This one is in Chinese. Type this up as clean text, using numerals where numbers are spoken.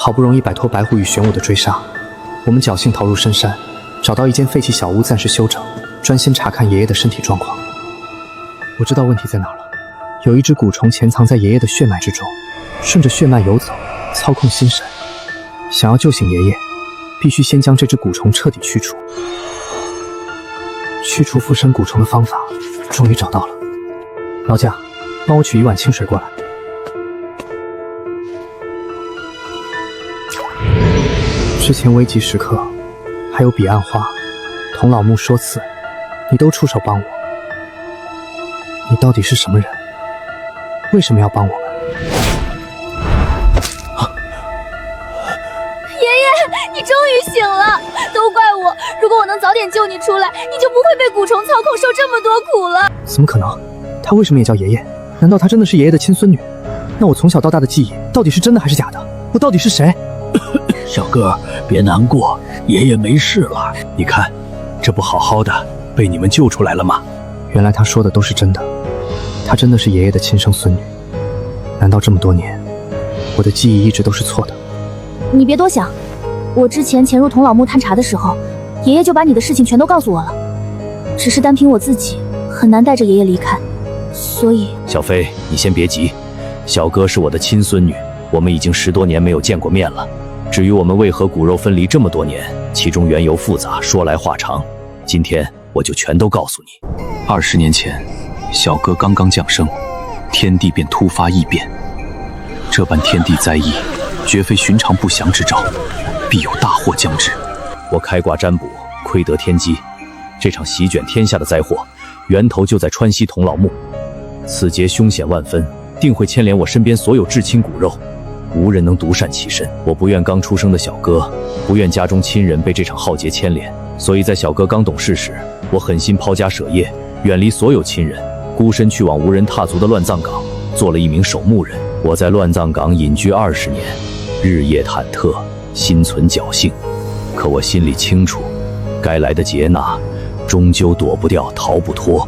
好不容易摆脱白虎与玄武的追杀，我们侥幸逃入深山，找到一间废弃小屋暂时休整，专心查看爷爷的身体状况。我知道问题在哪儿了，有一只蛊虫潜藏在爷爷的血脉之中，顺着血脉游走，操控心神。想要救醒爷爷，必须先将这只蛊虫彻底驱除。去除附身蛊虫的方法，终于找到了。劳驾，帮我取一碗清水过来。之前危急时刻，还有彼岸花、童老木说辞，你都出手帮我。你到底是什么人？为什么要帮我们？爷爷，你终于醒了！都怪我，如果我能早点救你出来，你就不会被蛊虫操控，受这么多苦了。怎么可能？他为什么也叫爷爷？难道他真的是爷爷的亲孙女？那我从小到大的记忆到底是真的还是假的？我到底是谁？小哥，别难过，爷爷没事了。你看，这不好好的被你们救出来了吗？原来他说的都是真的，她真的是爷爷的亲生孙女。难道这么多年，我的记忆一直都是错的？你别多想，我之前潜入童老木探查的时候，爷爷就把你的事情全都告诉我了。只是单凭我自己，很难带着爷爷离开，所以……小飞，你先别急，小哥是我的亲孙女，我们已经10多年没有见过面了。至于我们为何骨肉分离这么多年，其中缘由复杂，说来话长。今天我就全都告诉你。20年前，小哥刚刚降生，天地便突发异变。这般天地灾异，绝非寻常不祥之兆，必有大祸将至。我开卦占卜，窥得天机，这场席卷天下的灾祸，源头就在川西童老木。此劫凶险万分，定会牵连我身边所有至亲骨肉。无人能独善其身，我不愿刚出生的小哥，不愿家中亲人被这场浩劫牵连，所以在小哥刚懂事时，我狠心抛家舍业，远离所有亲人，孤身去往无人踏足的乱葬岗，做了一名守墓人。我在乱葬岗隐居20年，日夜忐忑，心存侥幸，可我心里清楚，该来的劫难，终究躲不掉，逃不脱。